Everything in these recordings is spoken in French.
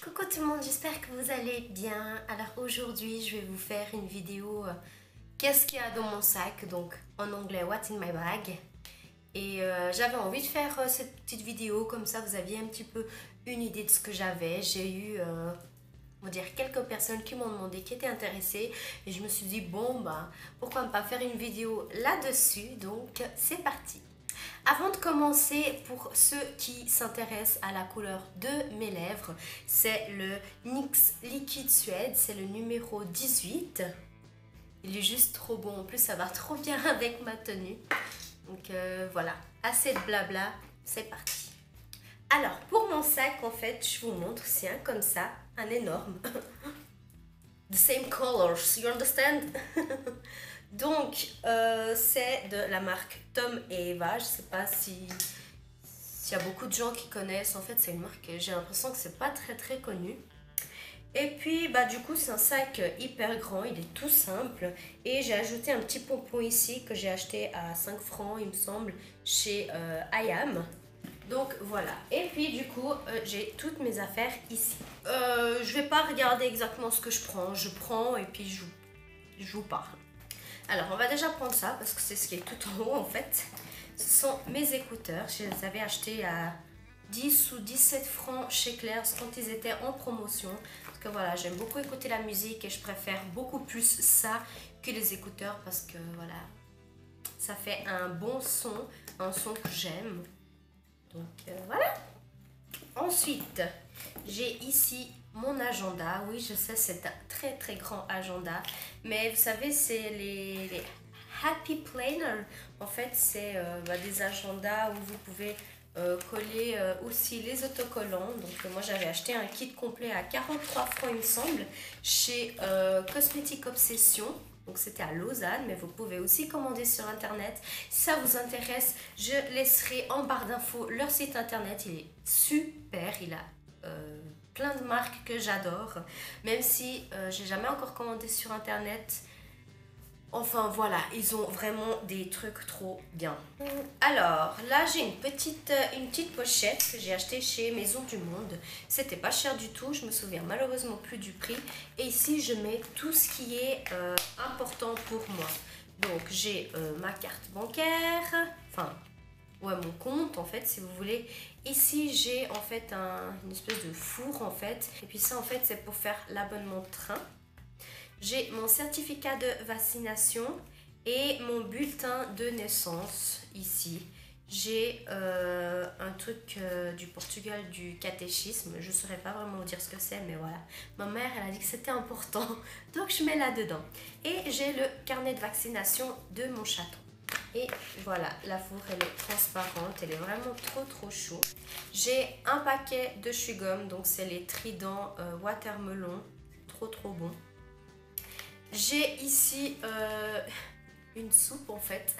Coucou tout le monde, j'espère que vous allez bien. Alors aujourd'hui je vais vous faire une vidéo qu'est-ce qu'il y a dans mon sac, donc en anglais What's in my bag. Et j'avais envie de faire cette petite vidéo, comme ça vous aviez un petit peu une idée de ce que j'avais. J'ai eu on va dire quelques personnes qui m'ont demandé, qui étaient intéressées, et je me suis dit bon bah pourquoi ne pas faire une vidéo là-dessus, donc c'est parti. Avant de commencer, pour ceux qui s'intéressent à la couleur de mes lèvres, c'est le NYX Liquid Suede, c'est le numéro 18. Il est juste trop bon, en plus ça va trop bien avec ma tenue. Donc voilà, assez de blabla, c'est parti. Alors pour mon sac, en fait, je vous montre, c'est un comme ça, un énorme. The same colors, you understand? Donc, c'est de la marque Tom et Eva. Je sais pas s'il y a beaucoup de gens qui connaissent. En fait, c'est une marque, j'ai l'impression que c'est pas très connu. Et puis, bah du coup, c'est un sac hyper grand. Il est tout simple. Et j'ai ajouté un petit pompon ici que j'ai acheté à 5 francs, il me semble, chez IAM. Donc voilà, et puis du coup j'ai toutes mes affaires ici. Je vais pas regarder exactement ce que je prends et puis je vous parle. Alors on va déjà prendre ça parce que c'est ce qui est tout en haut en fait. Ce sont mes écouteurs, je les avais achetés à 10 ou 17 francs chez Claire's quand ils étaient en promotion. Parce que voilà, j'aime beaucoup écouter la musique et je préfère beaucoup plus ça que les écouteurs parce que voilà, ça fait un bon son, un son que j'aime. Donc voilà. Ensuite, j'ai ici mon agenda. Oui, je sais, c'est un très grand agenda. Mais vous savez, c'est les Happy Planner. En fait, c'est des agendas où vous pouvez coller aussi les autocollants. Donc moi, j'avais acheté un kit complet à 43 francs, il me semble, chez Cosmetic Obsession. Donc c'était à Lausanne, mais vous pouvez aussi commander sur internet. Si ça vous intéresse, je laisserai en barre d'infos leur site internet. Il est super, il a plein de marques que j'adore. Même si j'ai jamais encore commandé sur internet. Enfin voilà, ils ont vraiment des trucs trop bien. Alors là j'ai une petite pochette que j'ai achetée chez Maison du Monde. C'était pas cher du tout, je me souviens malheureusement plus du prix. Et ici je mets tout ce qui est important pour moi. Donc j'ai ma carte bancaire, enfin ouais, mon compte en fait si vous voulez. Ici j'ai en fait une espèce de four en fait. Et puis ça en fait c'est pour faire l'abonnement de train. J'ai mon certificat de vaccination et mon bulletin de naissance ici. J'ai un truc du Portugal, du catéchisme. Je ne saurais pas vraiment vous dire ce que c'est, mais voilà. Ma mère, elle a dit que c'était important, donc je mets là-dedans. Et j'ai le carnet de vaccination de mon chaton. Et voilà, la fourre, elle est transparente, elle est vraiment trop chou. J'ai un paquet de chewing-gum, donc c'est les Trident Watermelon, trop bon. J'ai ici une soupe en fait,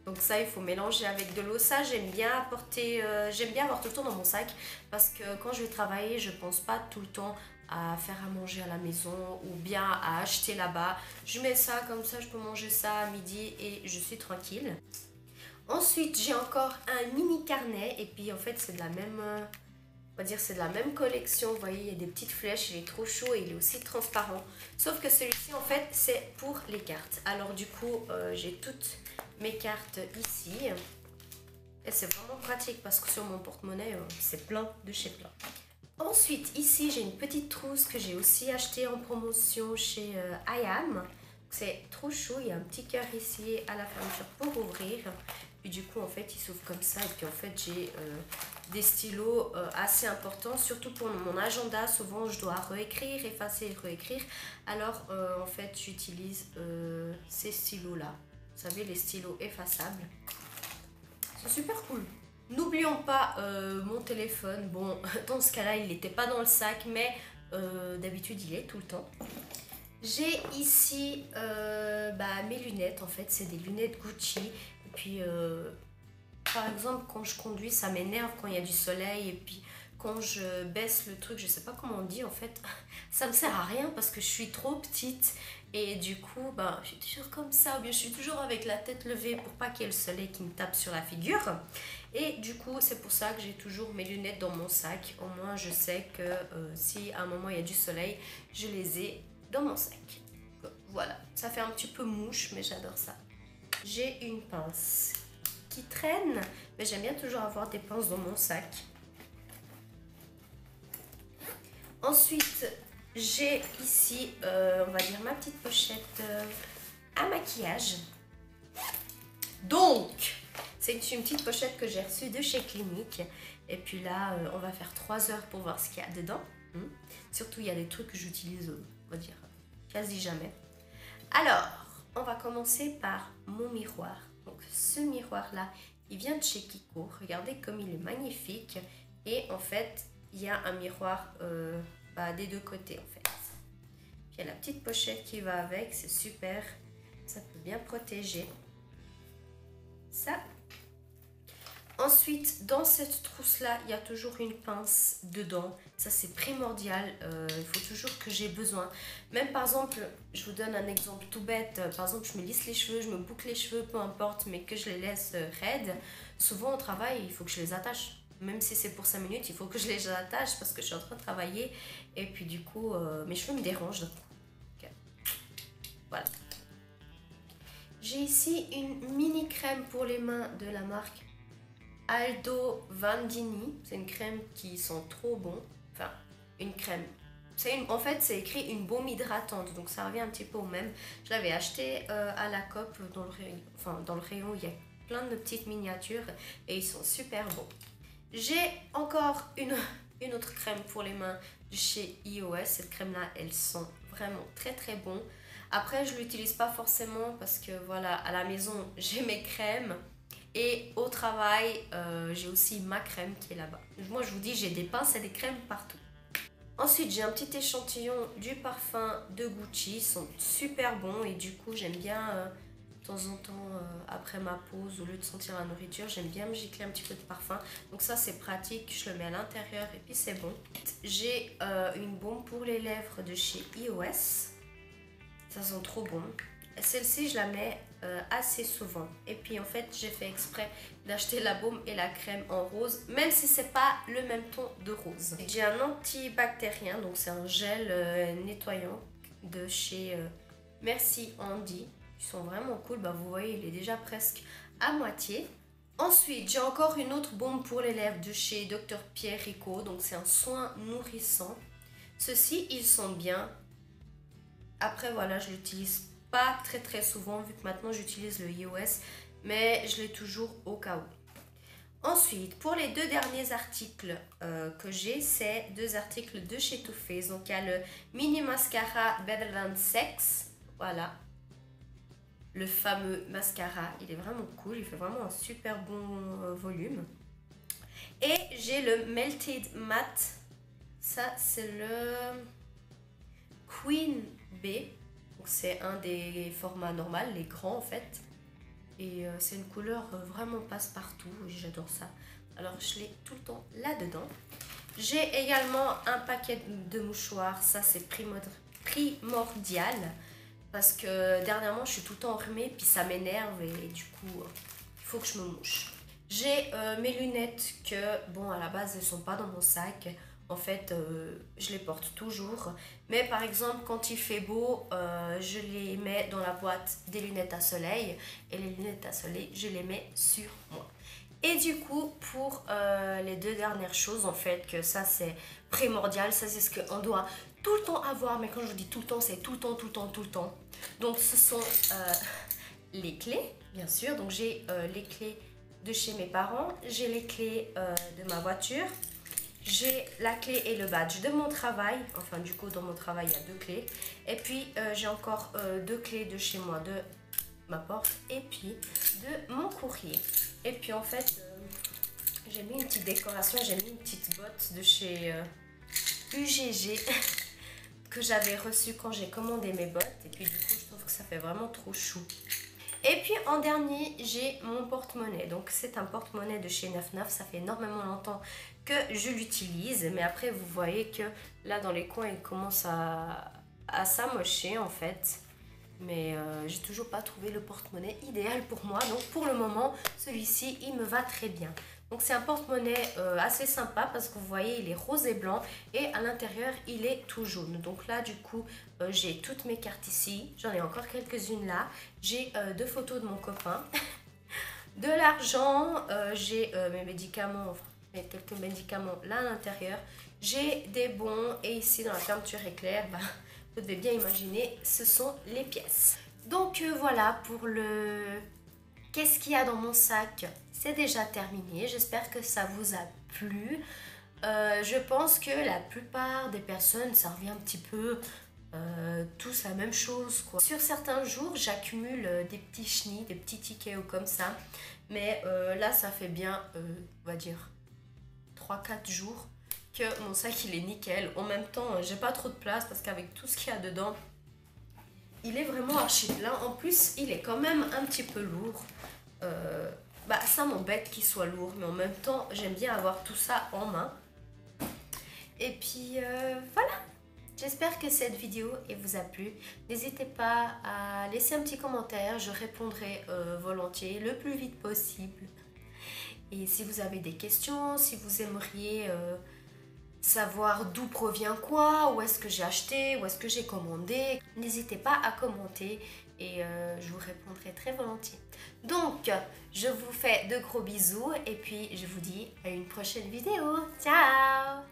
donc ça il faut mélanger avec de l'eau. Ça j'aime bien apporter, j'aime bien avoir tout le temps dans mon sac parce que quand je vais travailler je pense pas tout le temps à faire à manger à la maison ou bien à acheter là-bas. Je mets ça comme ça, je peux manger ça à midi et je suis tranquille. Ensuite j'ai encore un mini carnet et puis en fait c'est de la même... on va dire c'est de la même collection, vous voyez il y a des petites flèches, il est trop chaud et il est aussi transparent. Sauf que celui-ci en fait c'est pour les cartes. Alors du coup j'ai toutes mes cartes ici. Et c'est vraiment pratique parce que sur mon porte-monnaie c'est plein de chez plein. Ensuite ici j'ai une petite trousse que j'ai aussi achetée en promotion chez IAM. C'est trop chaud, il y a un petit cœur ici à la fermeture pour ouvrir. Puis du coup en fait il s'ouvre comme ça et puis en fait j'ai des stylos assez importants, surtout pour mon agenda. Souvent je dois réécrire, effacer et réécrire. Alors en fait j'utilise ces stylos là. Vous savez, les stylos effaçables. C'est super cool. N'oublions pas mon téléphone. Bon, dans ce cas-là il n'était pas dans le sac, mais d'habitude il est tout le temps. J'ai ici mes lunettes, en fait c'est des lunettes Gucci. Et puis par exemple quand je conduis ça m'énerve quand il y a du soleil et puis quand je baisse le truc, je sais pas comment on dit en fait, ça me sert à rien parce que je suis trop petite et du coup je suis toujours comme ça, ou bien je suis toujours avec la tête levée pour pas qu'il y ait le soleil qui me tape sur la figure. Et du coup c'est pour ça que j'ai toujours mes lunettes dans mon sac. Au moins je sais que si à un moment il y a du soleil, je les ai dans mon sac. Voilà, ça fait un petit peu mouche mais j'adore ça. J'ai une pince qui traîne, mais j'aime bien toujours avoir des pinces dans mon sac. Ensuite, j'ai ici, on va dire, ma petite pochette à maquillage. Donc, c'est une petite pochette que j'ai reçue de chez Clinique. Et puis là, on va faire 3 heures pour voir ce qu'il y a dedans. Surtout, il y a des trucs que j'utilise, on va dire, quasi jamais. Alors, on va commencer par mon miroir. Donc, ce miroir-là, il vient de chez Kiko. Regardez comme il est magnifique. Et en fait, il y a un miroir des deux côtés en fait. Puis il y a la petite pochette qui va avec, c'est super. Ça peut bien protéger. Ça. Ensuite, dans cette trousse-là, il y a toujours une pince dedans. Ça, c'est primordial. Il faut toujours que j'ai besoin. Même par exemple, je vous donne un exemple tout bête. Par exemple, je me lisse les cheveux, je me boucle les cheveux, peu importe, mais que je les laisse raides. Souvent, au travail, il faut que je les attache. Même si c'est pour 5 minutes, il faut que je les attache parce que je suis en train de travailler. Et puis du coup, mes cheveux me dérangent. Okay. Voilà. J'ai ici une mini crème pour les mains de la marque Aldo Vandini. C'est une crème qui sent trop bon. Enfin, une crème. En fait, c'est écrit une baume hydratante. Donc ça revient un petit peu au même. Je l'avais acheté à la COP dans le rayon. Il y a plein de petites miniatures et ils sont super bons. J'ai encore une autre crème pour les mains de chez iOS. Cette crème-là, elle sent vraiment très très bon. Après, je ne l'utilise pas forcément parce que voilà, à la maison, j'ai mes crèmes. Et au travail, j'ai aussi ma crème qui est là-bas. Moi, je vous dis, j'ai des pinces et des crèmes partout. Ensuite, j'ai un petit échantillon du parfum de Gucci. Ils sont super bons et du coup, j'aime bien... de temps en temps, après ma pause, au lieu de sentir la nourriture, j'aime bien me gicler un petit peu de parfum. Donc ça, c'est pratique. Je le mets à l'intérieur et puis c'est bon. J'ai une baume pour les lèvres de chez iOS. Ça sent trop bon. Celle-ci, je la mets assez souvent. Et puis, en fait, j'ai fait exprès d'acheter la baume et la crème en rose, même si c'est pas le même ton de rose. J'ai un antibactérien, donc c'est un gel nettoyant de chez Merci Andy. Ils sont vraiment cool, vous voyez il est déjà presque à moitié. Ensuite j'ai encore une autre baume pour les lèvres de chez Dr Pierrico, donc c'est un soin nourrissant. Ceux-ci ils sont bien. Après voilà, je l'utilise pas très souvent vu que maintenant j'utilise le iOS, mais je l'ai toujours au cas où. Ensuite, pour les deux derniers articles que j'ai, c'est deux articles de chez Too Faced. Donc il y a le mini mascara Better Than Sex, voilà. Le fameux mascara, il est vraiment cool, il fait vraiment un super bon volume. Et j'ai le Melted Matte, ça c'est le Queen B, donc c'est un des formats normaux, les grands en fait. Et c'est une couleur vraiment passe-partout, j'adore ça. Alors je l'ai tout le temps là-dedans. J'ai également un paquet de mouchoirs, ça c'est primordial. Parce que dernièrement, je suis tout le temps enrhumée, puis ça m'énerve et du coup, il faut que je me mouche. J'ai mes lunettes que, bon, à la base, elles ne sont pas dans mon sac. En fait, je les porte toujours. Mais par exemple, quand il fait beau, je les mets dans la boîte des lunettes à soleil. Et les lunettes à soleil, je les mets sur moi. Et du coup, pour les deux dernières choses, en fait, que ça c'est primordial, ça c'est ce qu'on doit tout le temps avoir, mais quand je vous dis tout le temps, c'est tout le temps. Donc ce sont les clés, bien sûr, donc j'ai les clés de chez mes parents, j'ai les clés de ma voiture, j'ai la clé et le badge de mon travail, enfin du coup dans mon travail il y a deux clés, et puis j'ai encore deux clés de chez moi, de ma porte et puis de mon courrier. Et puis en fait j'ai mis une petite décoration, j'ai mis une petite botte de chez UGG que j'avais reçue quand j'ai commandé mes bottes, et puis du coup je trouve que ça fait vraiment trop chou. Et puis en dernier, j'ai mon porte-monnaie. Donc c'est un porte-monnaie de chez 99. Ça fait énormément longtemps que je l'utilise. Mais après, vous voyez que là, dans les coins, il commence à s'amocher en fait. Mais j'ai toujours pas trouvé le porte-monnaie idéal pour moi. Donc pour le moment, celui-ci, il me va très bien. Donc c'est un porte-monnaie assez sympa parce que vous voyez, il est rose et blanc. Et à l'intérieur, il est tout jaune. Donc là, du coup, j'ai toutes mes cartes ici. J'en ai encore quelques-unes là. J'ai 2 photos de mon copain. De l'argent, j'ai mes médicaments, enfin, quelques médicaments là à l'intérieur. J'ai des bons et ici dans la fermeture éclair, bah, vous devez bien imaginer, ce sont les pièces. Donc voilà pour le qu'est-ce qu'il y a dans mon sac, c'est déjà terminé. J'espère que ça vous a plu. Je pense que la plupart des personnes, ça revient un petit peu tous la même chose quoi. Sur certains jours, j'accumule des petits chenilles, des petits tickets ou comme ça. Mais là, ça fait bien, on va dire, 3-4 jours que mon sac il est nickel. En même temps, j'ai pas trop de place parce qu'avec tout ce qu'il y a dedans, il est vraiment archi plein. En plus, il est quand même un petit peu lourd. Bah, ça m'embête qu'il soit lourd, mais en même temps, j'aime bien avoir tout ça en main. Et puis voilà. J'espère que cette vidéo vous a plu. N'hésitez pas à laisser un petit commentaire. Je répondrai volontiers le plus vite possible. Et si vous avez des questions, si vous aimeriez savoir d'où provient quoi, où est-ce que j'ai acheté, où est-ce que j'ai commandé, n'hésitez pas à commenter et je vous répondrai très volontiers. Donc, je vous fais de gros bisous et puis je vous dis à une prochaine vidéo. Ciao!